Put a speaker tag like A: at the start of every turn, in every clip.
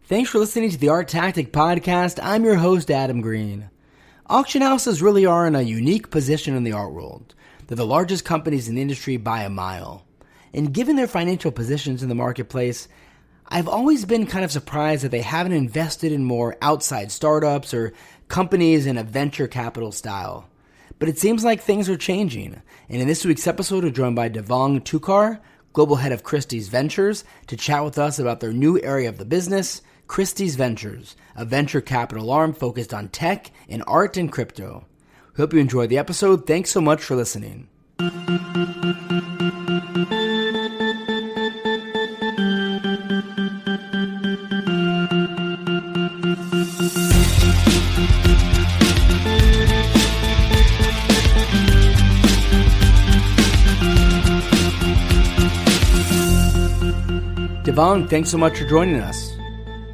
A: Thanks for listening to the ArtTactic Podcast. I'm your host, Adam Green. Auction houses really are in a unique position in the art world. They're the largest companies in the industry by a mile. And given their financial positions in the marketplace, I've always been kind of surprised that they haven't invested in more outside startups or companies in a venture capital style. But it seems like things are changing. And in this week's episode, we're joined by Devang Thakkar, Global Head of Christies Ventures, to chat with us about their new area of the business, Christies Ventures, a venture capital arm focused on tech and art and crypto. We hope you enjoyed the episode. Thanks so much for listening. Devang, thanks so much for joining us.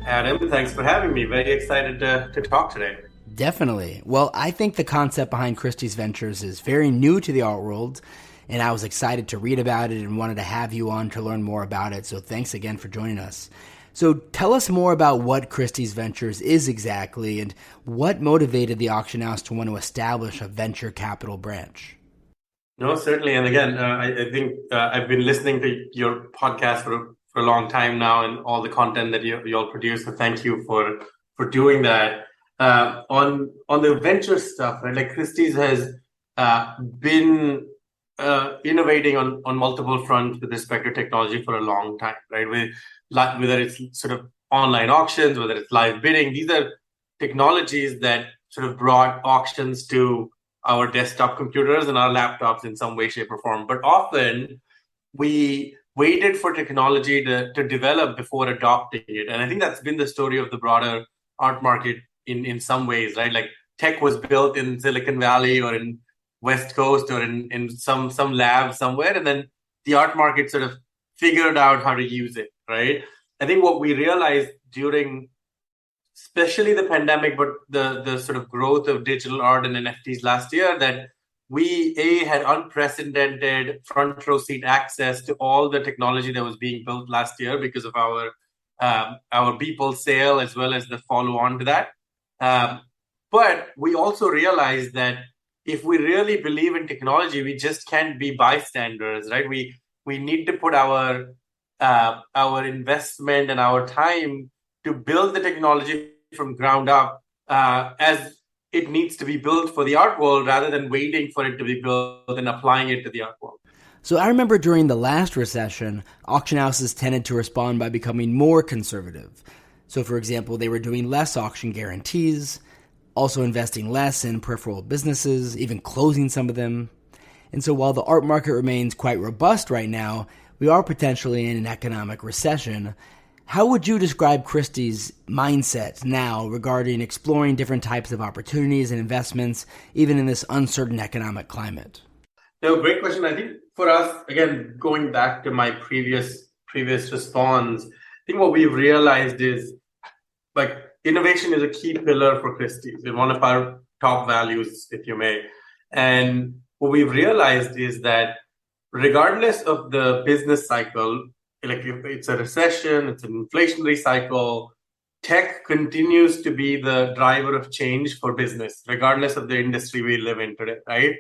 B: Adam, thanks for having me. Very excited to talk today.
A: Definitely. Well, I think the concept behind Christies Ventures is very new to the art world, and I was excited to read about it and wanted to have you on to learn more about it. So thanks again for joining us. So tell us more about what Christies Ventures is exactly and what motivated the auction house to want to establish a venture capital branch.
B: No, certainly. And again, I think I've been listening to your podcast for a long time now and all the content that you all produce. So thank you for doing that. On the venture stuff, right? Like Christies has been innovating on multiple fronts with respect to technology for a long time, right? Whether it's sort of online auctions, whether it's live bidding, these are technologies that sort of brought auctions to our desktop computers and our laptops in some way, shape, or form. But often we waited for technology to develop before adopting it. And I think that's been the story of the broader art market in some ways, right? Like tech was built in Silicon Valley or in West Coast or in some lab somewhere. And then the art market sort of figured out how to use it, right? I think what we realized during, especially the pandemic, but the sort of growth of digital art and NFTs last year, that we had unprecedented front row seat access to all the technology that was being built last year because of our Beeple sale as well as the follow on to that. But we also realized that if we really believe in technology, we just can't be bystanders, right? We need to put our investment and our time to build the technology from ground up as it needs to be built for the art world rather than waiting for it to be built and applying it to the art world.
A: So I remember during the last recession, auction houses tended to respond by becoming more conservative. So for example, they were doing less auction guarantees, also investing less in peripheral businesses, even closing some of them. And so while the art market remains quite robust right now, we are potentially in an economic recession. How would you describe Christie's mindset now regarding exploring different types of opportunities and investments, even in this uncertain economic climate?
B: No, great question. I think for us, again, going back to my previous response, I think what we've realized is like innovation is a key pillar for Christie's. It's one of our top values, if you may. And what we've realized is that regardless of the business cycle, like if it's a recession, it's an inflationary cycle, tech continues to be the driver of change for business, regardless of the industry we live in today, right?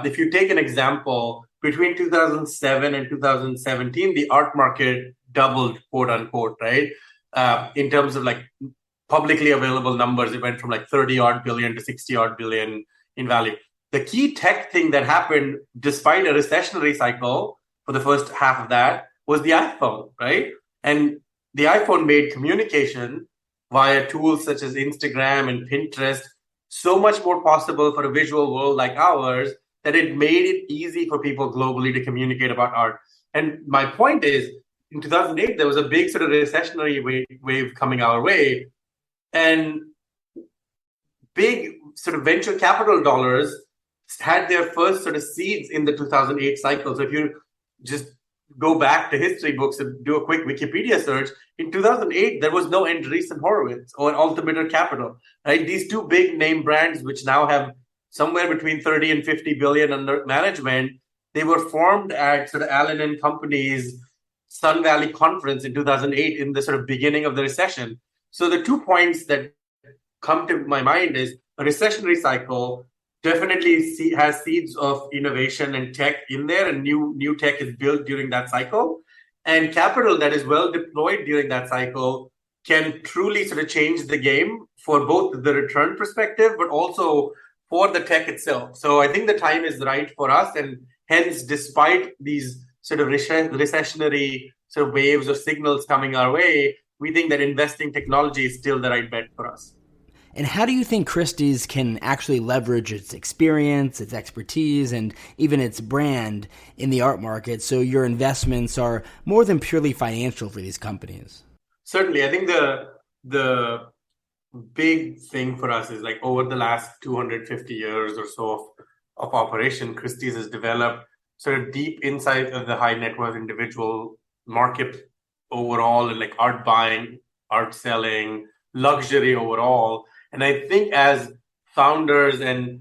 B: If you take an example, between 2007 and 2017, the art market doubled, quote unquote, right? In terms of like publicly available numbers, it went from like 30 odd billion to 60 odd billion in value. The key tech thing that happened despite a recessionary cycle for the first half of that was the iPhone, right? And the iPhone made communication via tools such as Instagram and Pinterest so much more possible for a visual world like ours that it made it easy for people globally to communicate about art. And my point is, in 2008, there was a big sort of recessionary wave coming our way, and big sort of venture capital dollars had their first sort of seeds in the 2008 cycle. So if you just go back to history books and do a quick Wikipedia search, in 2008, there was no Andreessen Horowitz or Altimeter Capital, right? These two big name brands, which now have somewhere between 30 and 50 billion under management, they were formed at sort of Allen and Company's Sun Valley conference in 2008 in the sort of beginning of the recession. So the 2 points that come to my mind is a recessionary cycle definitely has seeds of innovation and tech in there, and new tech is built during that cycle. And capital that is well deployed during that cycle can truly sort of change the game for both the return perspective, but also for the tech itself. So I think the time is right for us. And hence, despite these sort of recessionary sort of waves or signals coming our way, we think that investing technology is still the right bet for us.
A: And how do you think Christie's can actually leverage its experience, its expertise, and even its brand in the art market so your investments are more than purely financial for these companies?
B: Certainly. I think the big thing for us is like over the last 250 years or so of operation, Christie's has developed sort of deep insight of the high net worth individual market overall, and like art buying, art selling, luxury overall. And I think as founders and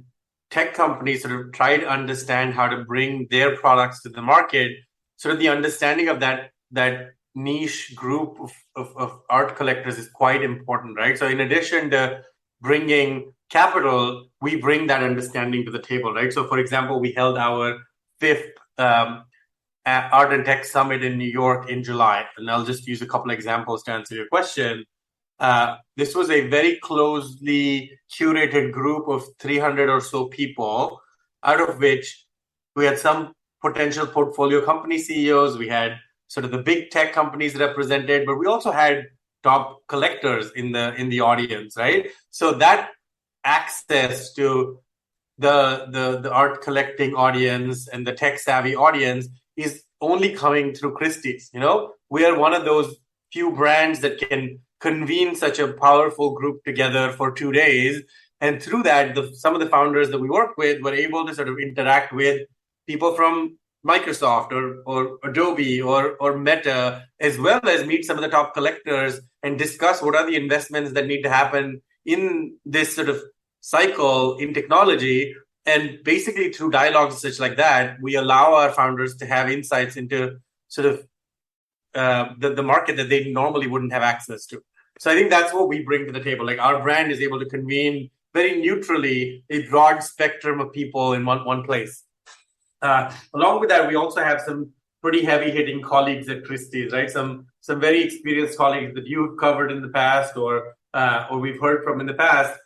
B: tech companies sort of try to understand how to bring their products to the market, sort of the understanding of that niche group of art collectors is quite important, right? So in addition to bringing capital, we bring that understanding to the table, right? So for example, we held our fifth Art and Tech Summit in New York in July. And I'll just use a couple examples to answer your question. This was a very closely curated group of 300 or so people, out of which we had some potential portfolio company CEOs, we had sort of the big tech companies represented, but we also had top collectors in the audience, right? So that access to the art collecting audience and the tech savvy audience is only coming through Christie's. You know, we are one of those few brands that can convene such a powerful group together for 2 days. And through that, some of the founders that we work with were able to sort of interact with people from Microsoft or Adobe or Meta, as well as meet some of the top collectors and discuss what are the investments that need to happen in this sort of cycle in technology. And basically through dialogues such like that, we allow our founders to have insights into sort of the market that they normally wouldn't have access to. So I think that's what we bring to the table. Like our brand is able to convene very neutrally a broad spectrum of people in one place. Along with that, we also have some pretty heavy-hitting colleagues at Christie's, right? Some very experienced colleagues that you've covered in the past or we've heard from in the past.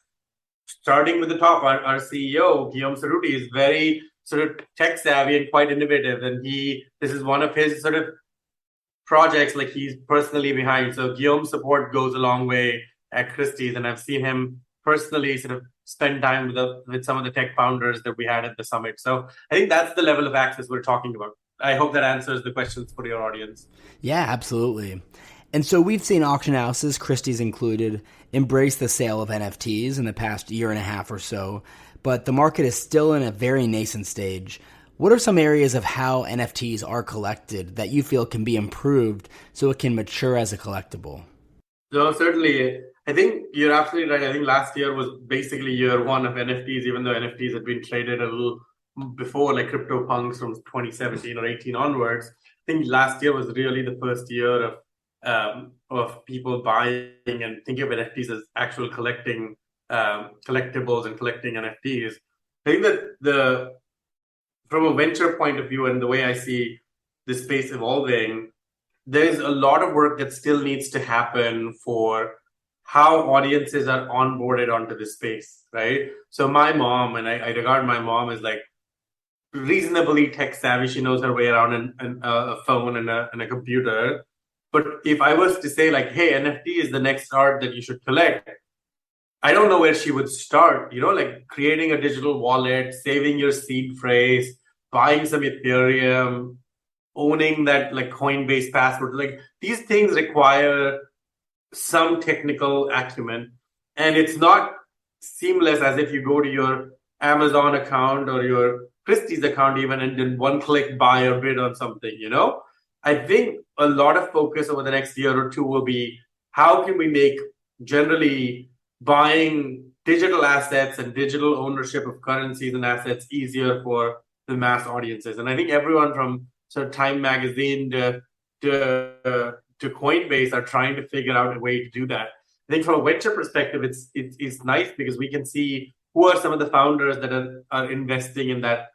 B: Starting with the top, our CEO, Guillaume Cerruti, is very sort of tech-savvy and quite innovative. And this is one of his sort of projects like he's personally behind. So Guillaume's support goes a long way at Christie's, and I've seen him personally sort of spend time with some of the tech founders that we had at the summit. So I think that's the level of access we're talking about. I hope that answers the questions for your audience.
A: Yeah, absolutely. And so we've seen auction houses, Christie's included, embrace the sale of NFTs in the past year and a half or so, but the market is still in a very nascent stage. What are some areas of how NFTs are collected that you feel can be improved so it can mature as a collectible?
B: No, certainly. I think you're absolutely right. I think last year was basically year one of NFTs, even though NFTs had been traded a little before, like CryptoPunks from 2017 or 18 onwards. I think last year was really the first year of people buying and thinking of NFTs as actual collecting collectibles and collecting NFTs. I think that from a venture point of view and the way I see this space evolving, there's a lot of work that still needs to happen for how audiences are onboarded onto this space, right? So my mom, and I regard my mom as like reasonably tech savvy. She knows her way around a phone and a computer. But if I was to say like, hey, NFT is the next art that you should collect, I don't know where she would start, you know, like creating a digital wallet, saving your seed phrase, buying some Ethereum, owning that like Coinbase password. Like these things require some technical acumen, and it's not seamless as if you go to your Amazon account or your Christie's account even and then one click buy or bid on something, you know? I think a lot of focus over the next year or two will be how can we make generally buying digital assets and digital ownership of currencies and assets easier for the mass audiences. And I think everyone from sort of Time Magazine to to Coinbase are trying to figure out a way to do that. I think from a venture perspective, it's nice because we can see who are some of the founders that are investing in that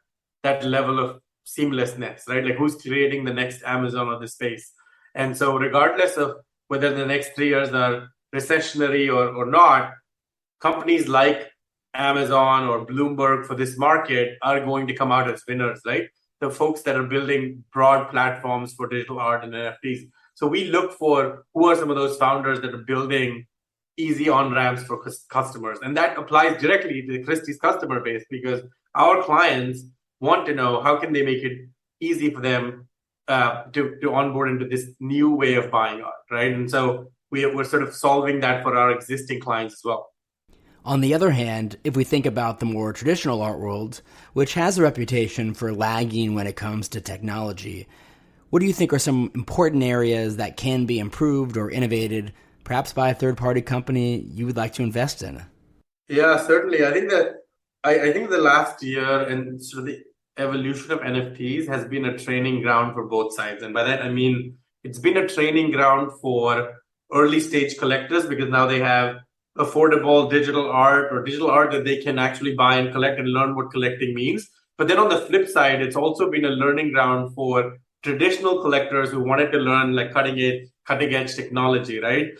B: level of seamlessness, right? Like who's creating the next Amazon of the space. And so regardless of whether the next 3 years are recessionary or not, companies like Amazon or Bloomberg for this market are going to come out as winners, right? The folks that are building broad platforms for digital art and NFTs. So we look for who are some of those founders that are building easy on-ramps for customers. And that applies directly to the Christie's customer base because our clients want to know how can they make it easy for them to onboard into this new way of buying art, right? And so we're sort of solving that for our existing clients as well.
A: On the other hand, if we think about the more traditional art world, which has a reputation for lagging when it comes to technology, what do you think are some important areas that can be improved or innovated, perhaps by a third-party company you would like to invest in?
B: Yeah, certainly. I think the last year and sort of the evolution of NFTs has been a training ground for both sides. And by that, I mean, it's been a training ground for early stage collectors because now they have affordable digital art or digital art that they can actually buy and collect and learn what collecting means. But then on the flip side, it's also been a learning ground for traditional collectors who wanted to learn like cutting edge technology, right?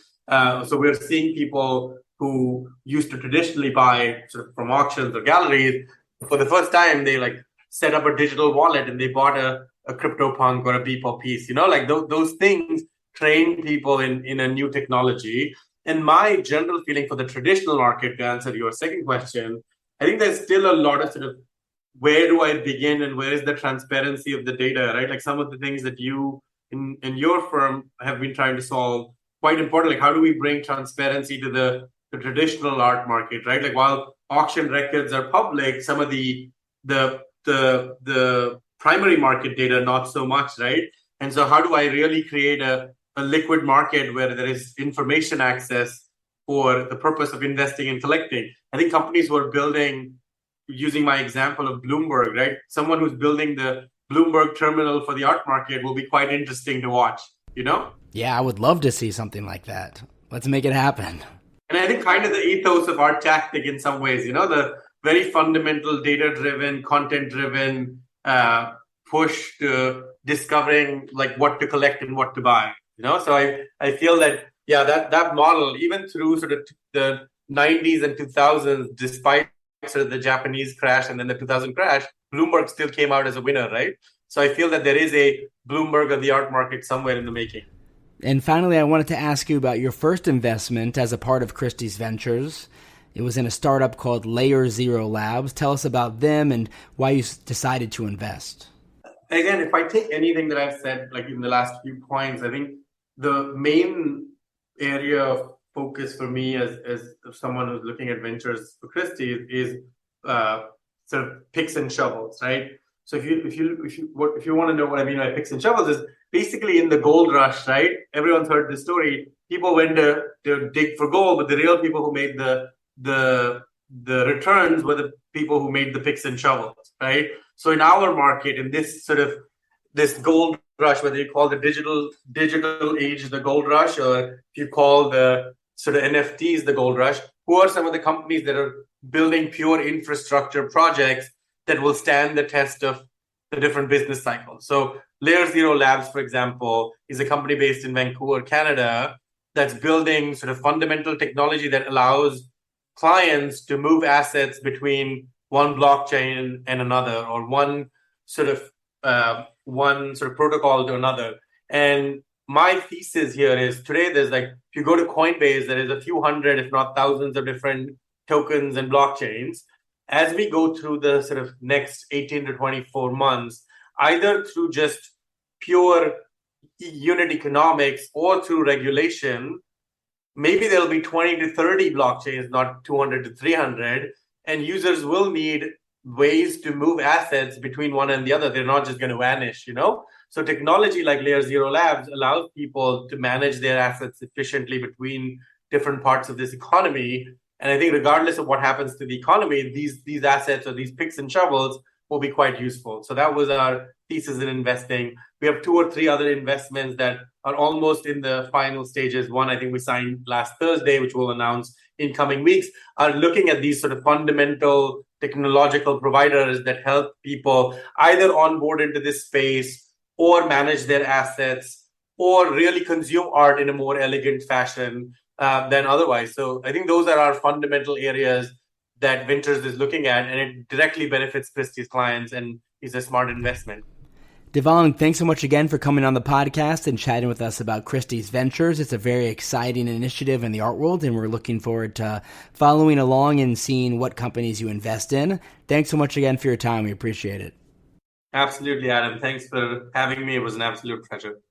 B: So we're seeing people who used to traditionally buy sort of from auctions or galleries. For the first time, they like set up a digital wallet and they bought a CryptoPunk or a Beeple piece, like those things train people in a new technology. And my general feeling for the traditional market, to answer your second question, I think there's still a lot of sort of where do I begin and where is the transparency of the data, right? Like some of the things that you in your firm have been trying to solve, quite important. Like how do we bring transparency to the traditional art market, right? Like while auction records are public, some of the primary market data, not so much, right? And so how do I really create a liquid market where there is information access for the purpose of investing and collecting? I think companies who are building, using my example of Bloomberg, right? Someone who's building the Bloomberg terminal for the art market will be quite interesting to watch,
A: Yeah, I would love to see something like that. Let's make it happen.
B: And I think kind of the ethos of ArtTactic in some ways, the very fundamental data-driven, content-driven push to discovering like what to collect and what to buy. So I feel that, that model, even through sort of the 90s and 2000s, despite sort of the Japanese crash and then the 2000 crash, Bloomberg still came out as a winner, right? So I feel that there is a Bloomberg of the art market somewhere in the making.
A: And finally, I wanted to ask you about your first investment as a part of Christies Ventures. It was in a startup called Layer Zero Labs. Tell us about them and why you decided to invest.
B: Again, if I take anything that I've said, like in the last few points, I think the main area of focus for me as someone who's looking at ventures for Christie is sort of picks and shovels, right? So if you want to know what I mean by picks and shovels, is basically in the gold rush, right? Everyone's heard this story. People went to dig for gold, but the real people who made the returns were the people who made the picks and shovels, right? So in our market, in this sort of this gold rush, whether you call the digital age the gold rush, or if you call the sort of NFTs the gold rush, who are some of the companies that are building pure infrastructure projects that will stand the test of the different business cycles? So Layer Zero Labs, for example, is a company based in Vancouver, Canada, that's building sort of fundamental technology that allows clients to move assets between one blockchain and another, or one sort of protocol to another. And my thesis here is today there's like, if you go to Coinbase, there is a few hundred, if not thousands of different tokens and blockchains. As we go through the sort of next 18 to 24 months, either through just pure unit economics or through regulation, maybe there'll be 20 to 30 blockchains, not 200 to 300, and users will need ways to move assets between one and the other. They're not just going to vanish, So technology like Layer Zero Labs allows people to manage their assets efficiently between different parts of this economy. And I think regardless of what happens to the economy, these assets or these picks and shovels will be quite useful. So that was our thesis in investing. We have 2 or 3 other investments that are almost in the final stages. One, I think we signed last Thursday, which we'll announce in coming weeks, are looking at these sort of fundamental technological providers that help people either onboard into this space or manage their assets or really consume art in a more elegant fashion than otherwise. So I think those are our fundamental areas that Ventures is looking at, and it directly benefits Christie's clients and is a smart investment.
A: Devang, thanks so much again for coming on the podcast and chatting with us about Christies Ventures. It's a very exciting initiative in the art world, and we're looking forward to following along and seeing what companies you invest in. Thanks so much again for your time. We appreciate it.
B: Absolutely, Adam. Thanks for having me. It was an absolute pleasure.